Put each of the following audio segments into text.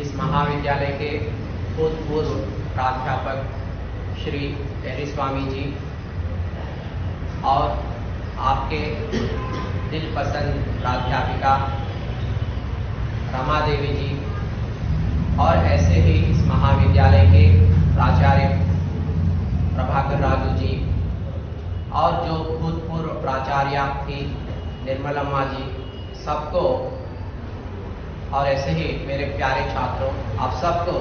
इस महाविद्यालय के भूतपूर्व प्राध्यापक श्री एरी स्वामी जी और आपके दिल पसंद प्राध्यापिका रमा देवी जी और ऐसे ही इस महाविद्यालय के प्राचार्य प्रभाकर राजू जी और जो भूतपूर्व प्राचार्य थी निर्मलम्मा जी, सबको और ऐसे ही मेरे प्यारे छात्रों, आप सबको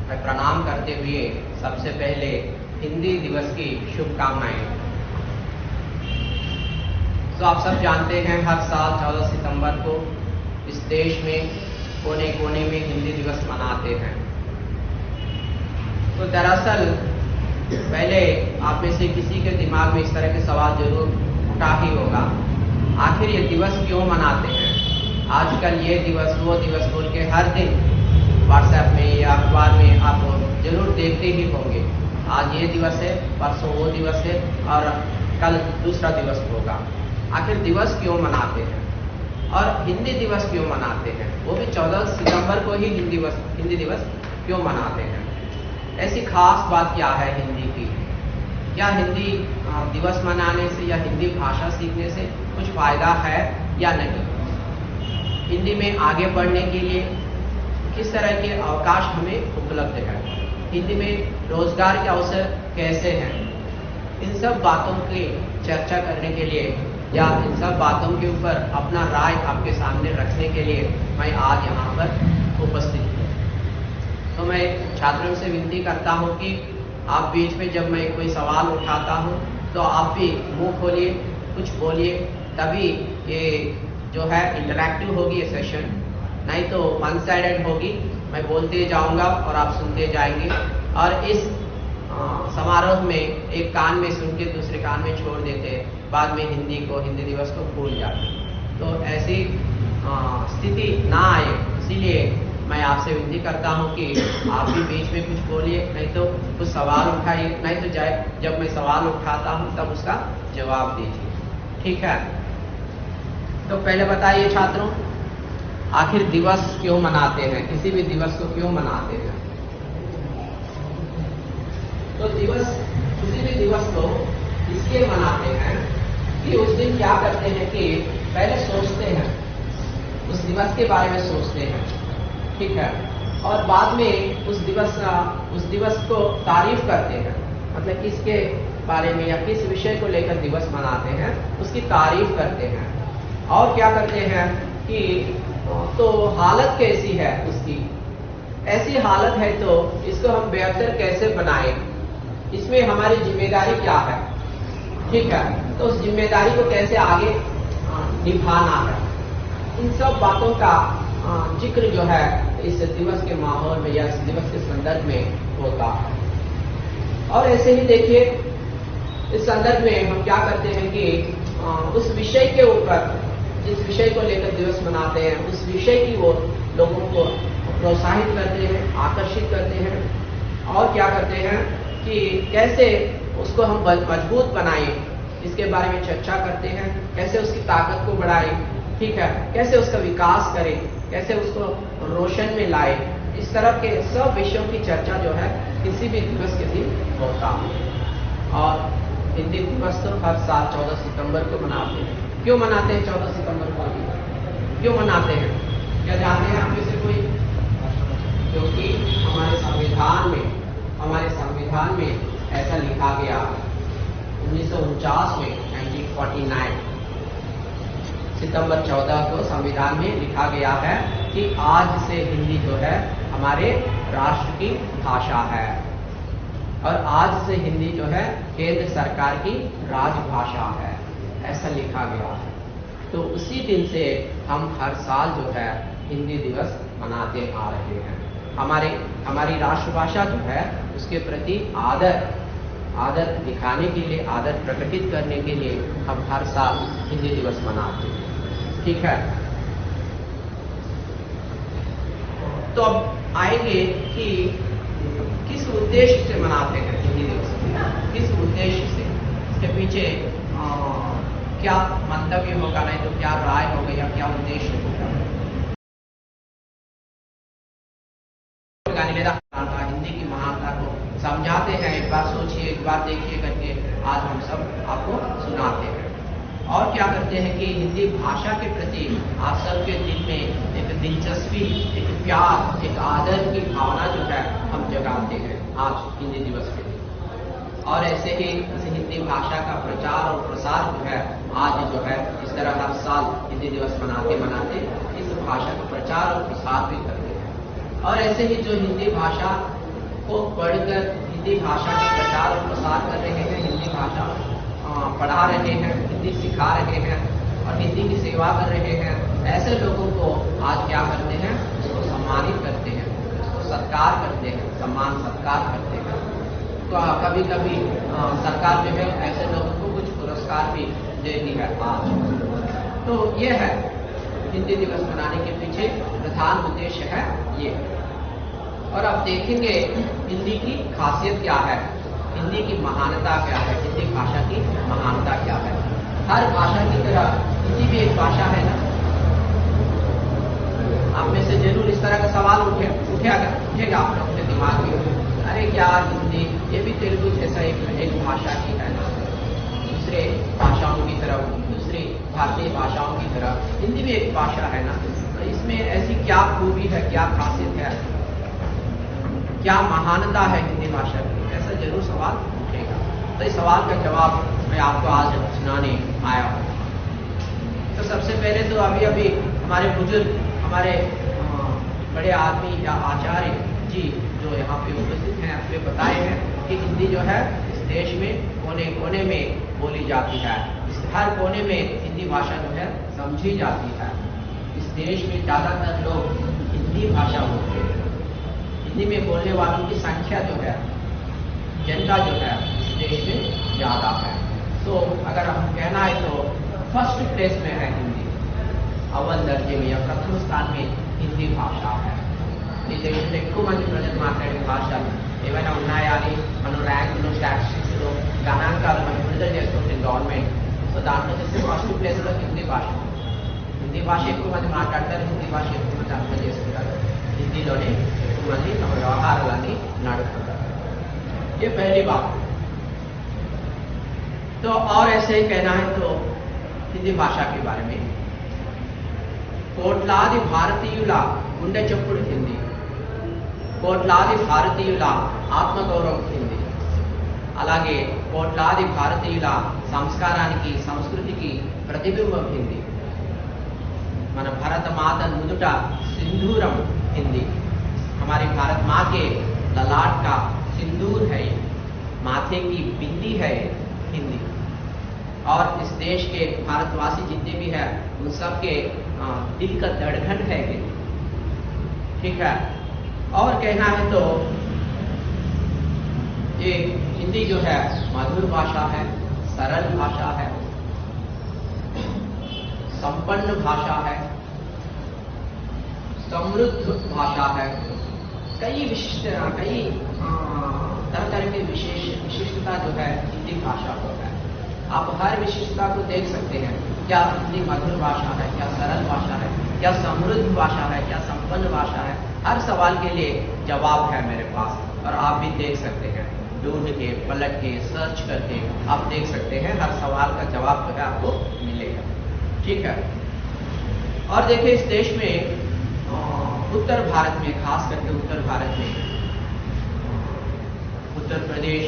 मैं प्रणाम करते हुए सबसे पहले हिंदी दिवस की शुभकामनाएं। तो आप सब जानते हैं हर साल 14 सितंबर को इस देश में कोने कोने में हिंदी दिवस मनाते हैं। तो दरअसल पहले आप में से किसी के दिमाग में इस तरह के सवाल जरूर उठा ही होगा, आखिर ये दिवस क्यों मनाते हैं? आजकल ये दिवस वो दिवस बोल के हर दिन व्हाट्सएप में या अखबार में आप जरूर देखते ही होंगे। आज ये दिवस है, परसों वो दिवस है और कल दूसरा दिवस होगा। आखिर दिवस क्यों मनाते हैं और हिंदी दिवस क्यों मनाते हैं, वो भी 14 सितंबर को ही हिंदी दिवस क्यों मनाते हैं? ऐसी खास बात क्या है हिंदी की? क्या हिंदी दिवस मनाने से या हिंदी भाषा सीखने से कुछ फायदा है या नहीं? हिंदी में आगे बढ़ने के लिए किस तरह के अवकाश हमें उपलब्ध है? हिंदी में रोजगार के अवसर कैसे हैं? इन सब बातों की चर्चा करने के लिए या इन सब बातों के ऊपर अपना राय आपके सामने रखने के लिए मैं आज यहाँ पर उपस्थित हूँ। तो मैं छात्रों से विनती करता हूँ कि आप बीच में जब मैं कोई सवाल उठाता हूँ तो आप भी मुंह खोलिए, कुछ बोलिए, तभी ये जो है इंटरैक्टिव होगी ये सेशन, नहीं तो वन साइडेड होगी। मैं बोलते जाऊंगा और आप सुनते जाएंगे और इस समारोह में एक कान में सुन के दूसरे कान में छोड़ देते हैं, बाद में हिंदी दिवस को भूल जाते हैं। तो ऐसी स्थिति ना आए, इसीलिए मैं आपसे विनती करता हूं कि आप भी बीच में कुछ बोलिए, नहीं तो कुछ सवाल उठाइए, नहीं तो जब मैं सवाल उठाता हूं तब उसका जवाब दीजिए। ठीक है? तो पहले बताइए छात्रों, आखिर दिवस क्यों मनाते हैं? किसी भी दिवस को क्यों मनाते हैं? तो किसी भी दिवस को इसलिए मनाते हैं कि उस दिन क्या करते हैं कि पहले सोचते हैं, उस दिवस के बारे में सोचते हैं, ठीक है, और बाद में उस दिवस को तारीफ करते हैं। मतलब किसके बारे में या किस विषय को लेकर दिवस मनाते हैं उसकी तारीफ करते हैं। और क्या करते हैं कि तो हालत कैसी है उसकी, ऐसी हालत है तो इसको हम बेहतर कैसे बनाएं, इसमें हमारी जिम्मेदारी क्या है, ठीक है, तो उस जिम्मेदारी को कैसे आगे निभाना है, इन सब बातों का जिक्र जो है इस दिवस के माहौल में या इस दिवस के संदर्भ में होता है। और ऐसे ही देखिए इस संदर्भ में हम क्या करते हैं कि उस विषय के ऊपर, जिस विषय को लेकर दिवस मनाते हैं, उस विषय की ओर लोगों को प्रोत्साहित करते हैं, आकर्षित करते हैं और क्या करते हैं कि कैसे उसको हम मजबूत बनाएं, इसके बारे में चर्चा करते हैं, कैसे उसकी ताकत को बढ़ाएं, ठीक है, कैसे उसका विकास करें, कैसे उसको रोशन में लाए। इस तरह के सब विषयों की चर्चा जो है किसी भी दिवस के दिन होता है। और हिंदी दिवस तो हर साल 14 सितंबर को मनाते हैं। क्यों मनाते हैं 14 सितंबर को? क्यों मनाते हैं? क्या जानते हैं आप में से कोई? क्योंकि हमारे संविधान में ऐसा लिखा गया 1949 में 1949 सितंबर 14 को संविधान में लिखा गया है कि आज से हिंदी जो है हमारे राष्ट्र की भाषा है और आज से हिंदी जो है केंद्र सरकार की राजभाषा है, ऐसा लिखा गया है। तो उसी दिन से हम हर साल जो है हिंदी दिवस मनाते आ रहे हैं। हमारी राष्ट्रभाषा जो है उसके प्रति आदर दिखाने के लिए, आदर प्रकटित करने के लिए हम हर साल हिंदी दिवस मनाते हैं, ठीक है। तो अब आएंगे कि किस उद्देश्य से मनाते हैं हिंदी दिवस, किस उद्देश्य से, इसके पीछे क्या मंतव्य होगा, नहीं तो क्या राय होगा या क्या उद्देश्य होगा। गाने का हिंदी की महानता को समझाते हैं। एक बार सोचिए, एक बार देखिए करके आज हम सब आपको सुनाते हैं। और क्या करते हैं कि हिंदी भाषा के प्रति आप सबके दिल में एक दिलचस्पी, एक प्यार, एक आदर की भावना जो है हम जगाते हैं आज हिंदी दिवस के दिन। और ऐसे ही इस हिंदी भाषा का प्रचार और प्रसार जो है आज जो है इस तरह हर साल हिंदी दिवस मनाते मनाते इस भाषा का प्रचार और प्रसार भी करते हैं। और ऐसे ही जो हिंदी भाषा को पढ़कर हिंदी भाषा का प्रचार और प्रसार कर रहे हैं, हिंदी भाषा पढ़ा रहे हैं, हिंदी सिखा रहे हैं और हिंदी की सेवा कर रहे हैं, ऐसे लोगों को आज क्या करते हैं, उसको सम्मानित करते हैं, उसको सत्कार करते हैं, सम्मान सत्कार करते हैं। तो कभी कभी सरकार जो है ऐसे लोगों को कुछ पुरस्कार भी देती है आज। तो ये है हिंदी दिवस मनाने के पीछे प्रधान उद्देश्य है ये। और अब देखेंगे हिंदी की खासियत क्या है, हिंदी की महानता क्या है, हिंदी भाषा की महानता क्या है। हर भाषा की तरह हिंदी भी एक भाषा है ना। आप में से जरूर इस तरह का सवाल उठेगा आप लोगों के दिमाग में, अरे क्या हिंदी ये भी तेलुगु जैसा एक भाषा की है ना, दूसरे भाषाओं की तरह, दूसरी भारतीय भाषाओं की तरह हिंदी भी एक भाषा है ना, तो इसमें ऐसी क्या खूबी है, क्या खासियत है, क्या महानता है हिंदी भाषा की, ऐसा जरूर सवाल उठेगा। तो इस सवाल का जवाब मैं आपको आज सुनाने आया हूँ। तो सबसे पहले तो अभी अभी हमारे बुजुर्ग, हमारे बड़े आदमी या आचार्य जी जो यहाँ पे उपस्थित हैं, वे बताए हैं कि हिंदी जो है इस देश में कोने कोने में बोली जाती है, हर कोने में हिंदी भाषा जो है समझी जाती है। इस देश में ज़्यादातर लोग हिंदी भाषा बोलते हैं, हिंदी में बोलने वालों की संख्या जो है, जनता जो है इस देश में ज़्यादा है। तो अगर हम कहना है तो फर्स्ट प्लेस में है हिंदी, अव्वल दर्जे में या प्रथम स्थान में हिंदी भाषा है। ఈ దేశంలో ఎక్కువ మంది ప్రజలు మాట్లాడే భాషలు ఏవైనా ఉన్నాయని మనం ర్యాంకులు, స్టాటిస్టిక్స్లో గణాంకాలు మనం విడుదల చేస్తుంటే గవర్నమెంట్, సో దాంట్లో వచ్చేసి ఫస్ట్ ప్లేస్లో హిందీ భాష. హిందీ భాష ఎక్కువ మంది మాట్లాడతారు, హిందీ భాష ఎక్కువ మంది అర్థం చేసుకుంటారు, हिंदीలోనే ఎక్కువ మంది తమ వ్యవహారాలన్నీ నడుపుకుంటారు. ये पहली बात. तो और ऐसे ही कहना है तो हिंदी भाषा के बारे में, కోట్లాది భారతీయుల గుండె చప్పుడు హిందీ, కోట్లాది భారతీయుల ఆత్మగౌరవం హిందీ, అలాగే కోట్లాది భారతీయుల సంస్కారానికి, సంస్కృతికి ప్రతిబింబం హిందీ. మన भारत मात నుదుట सिंदूरम हिंदी, हमारी भारत माँ के ललाट का सिंदूर है, माथे की बिंदी है हिंदी. और इस देश के भारतवासी जितने भी हैं उन सब के दिल का धड़कन है हिंदी. ठीक है. और कहना है तो ये हिंदी जो है मधुर भाषा है, सरल भाषा है, संपन्न भाषा है, समृद्ध भाषा है. कई तरह तरह की विशिष्टता जो है हिंदी भाषा को है. आप हर विशिष्टता को देख सकते हैं. क्या हिंदी मधुर भाषा है, क्या सरल भाषा है, क्या समृद्ध भाषा है, क्या संपन्न भाषा है. हर सवाल के लिए जवाब है मेरे पास और आप भी देख सकते हैं, ढूंढ के, पलट के, सर्च करके आप देख सकते हैं. हर सवाल का जवाब जो है आपको मिलेगा. ठीक है. और देखिए इस देश में उत्तर भारत में, खास करके उत्तर भारत में, उत्तर प्रदेश,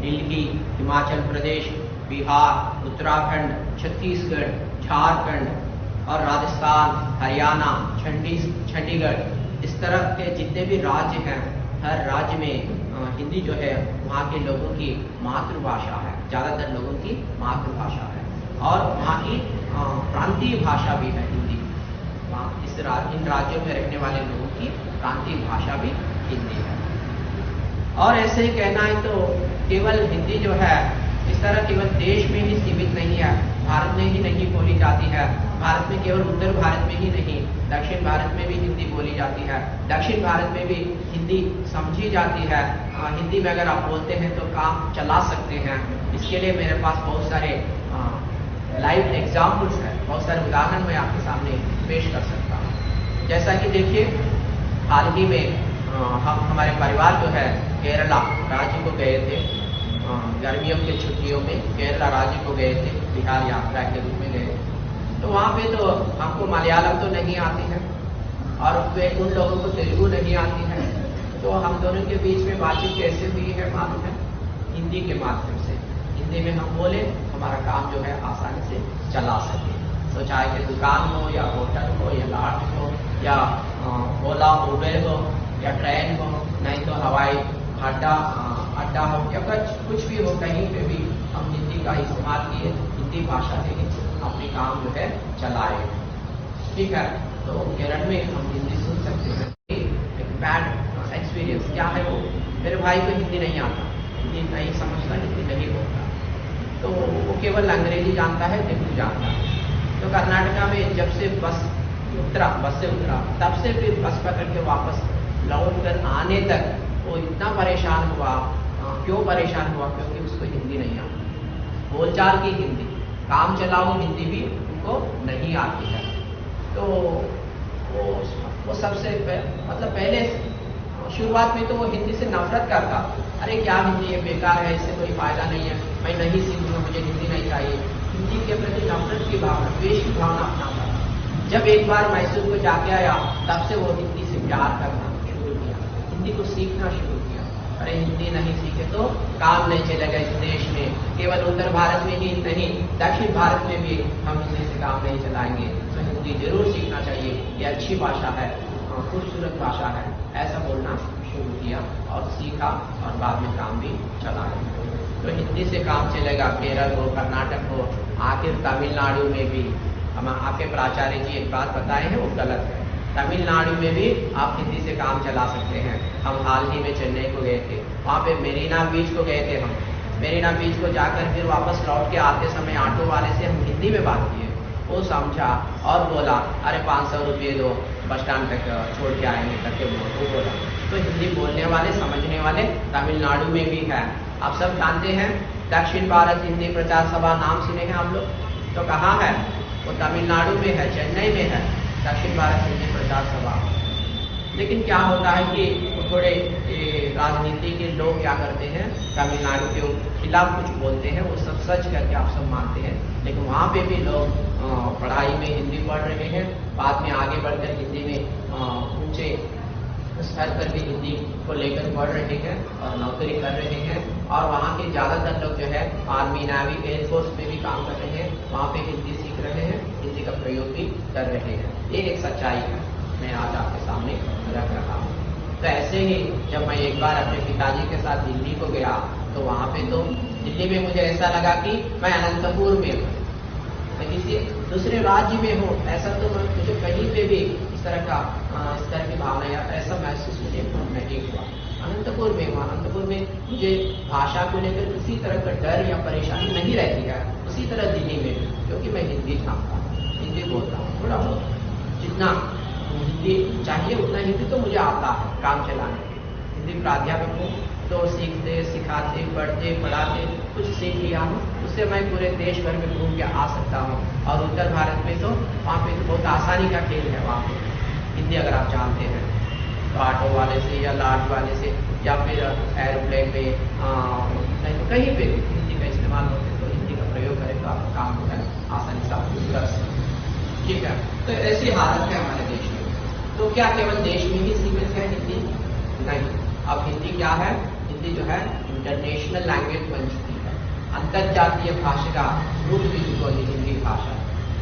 दिल्ली, हिमाचल प्रदेश, बिहार, उत्तराखंड, छत्तीसगढ़, झारखंड और राजस्थान, हरियाणा, चंडीगढ़, इस तरह के जितने भी राज्य हैं, हर राज्य में हिंदी जो है वहाँ के लोगों की मातृभाषा है, ज़्यादातर लोगों की मातृभाषा है. और वहाँ की प्रांतीय भाषा भी है हिंदी. इन राज्यों में रहने वाले लोगों की प्रांतीय भाषा भी हिंदी है. और ऐसे ही कहना है तो केवल हिंदी जो है इस तरह केवल देश में ही सीमित नहीं है, भारत में ही नहीं बोली जाती है. भारत में केवल उत्तर भारत में ही नहीं, दक्षिण भारत में भी हिंदी बोली जाती है. दक्षिण भारत में भी हिंदी समझी जाती है. हिंदी में अगर आप बोलते हैं तो काम चला सकते हैं. इसके लिए मेरे पास बहुत सारे लाइव एग्जाम्पल्स हैं, बहुत सारे उदाहरण मैं आपके सामने पेश कर सकता हूँ. जैसा कि देखिए हाल ही में हम हमारे परिवार जो है केरला राज्य को गए थे, गर्मियों की छुट्टियों में केरला राज्य को गए थे, बिहार यात्रा के रूप में गए। तो वहाँ पे तो हमको मलयालम तो नहीं आती है और वे उन लोगों को तेलुगु नहीं आती है, तो हम दोनों के बीच में बातचीत कैसे हुई है मालूम है? हिंदी के माध्यम से। हिंदी में हम बोले, हमारा काम जो है आसानी से चला सके। तो चाहे कि दुकान हो या होटल हो या लॉज हो या ओला उबेर हो या ट्रेन हो, नहीं तो हवाई अड्डा हो या कुछ भी हो, कहीं पे भी हम हिंदी का इस्तेमाल किए, हिंदी भाषा से ही अपने काम जो है चलाए। ठीक है, तो केरल में हम हिंदी सुन सकते हैं। एक बैड एक्सपीरियंस क्या है वो, मेरे भाई को हिंदी नहीं आता, हिंदी नहीं समझता, हिंदी नहीं बोलता, तो वो केवल अंग्रेजी जानता है, तेलुगु जानता है। तो कर्नाटका में जब से बस से उतरा तब से फिर बस पकड़ के वापस लौट कर आने तक वो इतना परेशान हुआ। क्यों परेशान हुआ? क्योंकि उसको हिंदी नहीं आती, बोलचाल की हिंदी, काम चलाओ हिंदी भी उनको नहीं आती है। तो वो सबसे मतलब पहले शुरुआत में तो वो हिंदी से नफरत करता, अरे क्या हिंदी है, बेकार है, इससे कोई फायदा नहीं है, मैं नहीं सीखूंगा, मुझे हिंदी नहीं चाहिए। हिंदी के प्रति नफरत की भावना, द्वेष की भावना अपनाता। जब एक बार मैसूर को जाके आया तब से वो हिंदी से प्यार करना शुरू किया, हिंदी को सीखना शुरू किया। अरे हिंदी नहीं सीखे तो काम नहीं चलेगा इस देश में, केवल उत्तर भारत में ही नहीं, दक्षिण भारत में भी हम हिंदी से काम नहीं चलाएंगे। तो हिंदी जरूर सीखना चाहिए, ये अच्छी भाषा है, खूबसूरत भाषा है, ऐसा बोलना शुरू किया और सीखा और बाद में काम भी चलाया। तो हिंदी से काम चलेगा, केरल हो, कर्नाटक हो, आखिर तमिलनाडु में भी। हम आपके प्राचार्य जी एक बात बताए हैं, वो गलत है। तमिलनाडु में भी आप हिंदी से काम चला सकते हैं। हम हाल ही में चेन्नई को गए थे, वहाँ पे मेरीना बीच को गए थे। हम मेरीना बीच को जाकर फिर वापस लौट के आते समय ऑटो वाले से हम हिंदी में बात किए, वो समझा और बोला, अरे 500 रुपये दो, बस स्टैंड तक छोड़ के आएंगे करके वो बोला। तो हिंदी बोलने वाले, समझने वाले तमिलनाडु में भी है। आप सब जानते हैं दक्षिण भारत हिंदी प्रचार सभा, नाम सुने हैं आप लोग? तो कहाँ है वो? तमिलनाडु में है, चेन्नई में है दक्षिण भारत हिंदी प्रचार सभा। लेकिन क्या होता है कि थोड़े राजनीति के लोग क्या करते हैं, तमिलनाडु के खिलाफ कुछ बोलते हैं, वो सब सच करके आप सब मानते हैं। लेकिन वहाँ पे भी लोग पढ़ाई में हिंदी पढ़ रहे हैं, बाद में आगे बढ़कर हिंदी में ऊंचे स्तर पर भी हिंदी को लेकर पढ़ रहे हैं और नौकरी कर रहे हैं। और वहाँ के ज़्यादातर लोग जो है आर्मी, नेवी, एयरफोर्स में भी काम कर रहे हैं, वहाँ पे हिंदी सीख रहे हैं, हिंदी का प्रयोग भी कर रहे हैं। ये एक सच्चाई है, मैं आज आपके सामने रख रहा हूँ। तो ऐसे ही जब मैं एक बार अपने पिताजी के साथ दिल्ली को गया, तो वहाँ पे तो दिल्ली में मुझे ऐसा लगा कि मैं अनंतपुर में हूँ, मैं किसी दूसरे राज्य में हूँ। ऐसा तो मुझे कहीं पे भी इस तरह की भावना या ऐसा महसूस मुझे नहीं हुआ। अनंतपुर में हूँ, अनंतपुर में मुझे भाषा को लेकर किसी तरह का डर या परेशानी नहीं रहती है। उसी तरह दिल्ली में भी, क्योंकि मैं हिंदी जानता हूँ, हिंदी बोलता हूँ, थोड़ा बहुत जितना हिंदी चाहिए उतना हिंदी तो मुझे आता है काम चलाने के। हिंदी प्राध्यापक हूँ, तो सीखते, सिखाते, पढ़ते, पढ़ाते कुछ सीख लिया हूँ, उससे मैं पूरे देश भर में घूम के आ सकता हूँ। और उत्तर भारत में तो वहाँ पे तो बहुत आसानी का खेल है। वहाँ पे हिंदी अगर आप जानते हैं तो ऑटो वाले से या लॉज वाले से या फिर एरोप्लेन में नहीं तो कहीं पे भी हिंदी का इस्तेमाल होते, तो हिंदी का प्रयोग करें तो आपका काम जो है आसानी से आप कर सकते हैं। ठीक है, तो ऐसी हालत है हमारे देश में। तो क्या केवल देश में ही सीमित है हिंदी? नहीं, अब हिंदी क्या है? हिंदी जो है इंटरनेशनल लैंग्वेज बन चुकी है, अंतर्जातीय भाषा का रूप తీసుకొని हिंदी भाषा,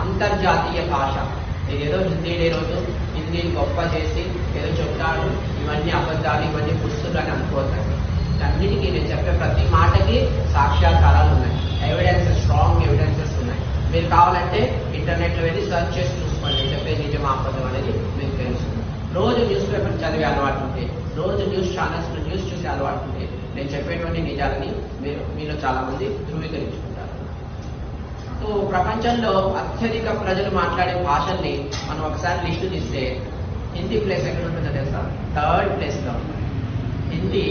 అంతర్జాతీయ భాష। ఏదో హిందీ రోజు హిందీని గొప్ప చేసి ఏదో చెప్తాడు, ఇవన్నీ అబద్ధాలు, ఇవన్నీ పుస్తకాలు అని అనుకోతాడు। అన్నిటికీ నేను చెప్పే ప్రతి మాటకి సాక్ష్యాధారాలు ఉన్నాయి, ఎవిడెన్సెస్, స్ట్రాంగ్ ఎవిడెన్సెస్ ఉన్నాయి। మీరు కావాలంటే ఇంటర్నెట్లో వెళ్ళి సర్చ్ చేసి చూసుకోండి, చెప్పే నిజం అబద్ధం అనేది మీకు తెలుస్తుంది। రోజు న్యూస్ పేపర్ చదివే అలవాటు ఉంటే, రోజు న్యూస్ ఛానల్స్లో న్యూస్ చూసే అలవాటు ఉంటే, నేను చెప్పేటువంటి నిజాలని మీలో చాలా మంది ధృవీకరించుకుంటారు। तो ప్రపంచంలో అత్యధిక ప్రజలు మాట్లాడే భాషల్ని మనం ఒకసారి లిస్టు తీస్తే హిందీ ప్లేస్ ఎక్కడ ఉంటుందో తెలుసా? థర్డ్ ప్లేస్లో ఉంటుంది। హిందీ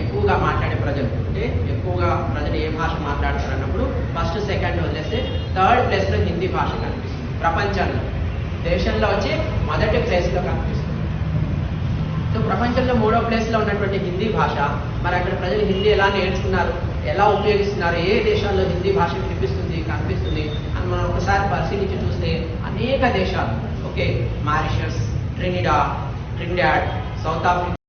ఎక్కువగా మాట్లాడే ప్రజలు అంటే ఎక్కువగా ప్రజలు ఏ భాష మాట్లాడతారు అన్నప్పుడు ఫస్ట్, సెకండ్ వదిలేస్తే థర్డ్ ప్లేస్లో హిందీ భాష కనిపిస్తుంది ప్రపంచంలో। దేశంలో వచ్చి మొదటి ప్లేస్లో కనిపిస్తుంది। సో ప్రపంచంలో 3వ ప్లేస్లో ఉన్నటువంటి హిందీ భాష, మరి అక్కడ ప్రజలు హిందీ ఎలా నేర్చుకున్నారు, ఎలా ఉపయోగిస్తున్నారు, ఏ దేశాల్లో హిందీ భాష వినిపిస్తుంది కనిపిస్తుంది అని మనం ఒకసారి పరిశీలించి చూస్తే అనేక దేశాలు, okay, Mauritius, Trinidad, south Africa,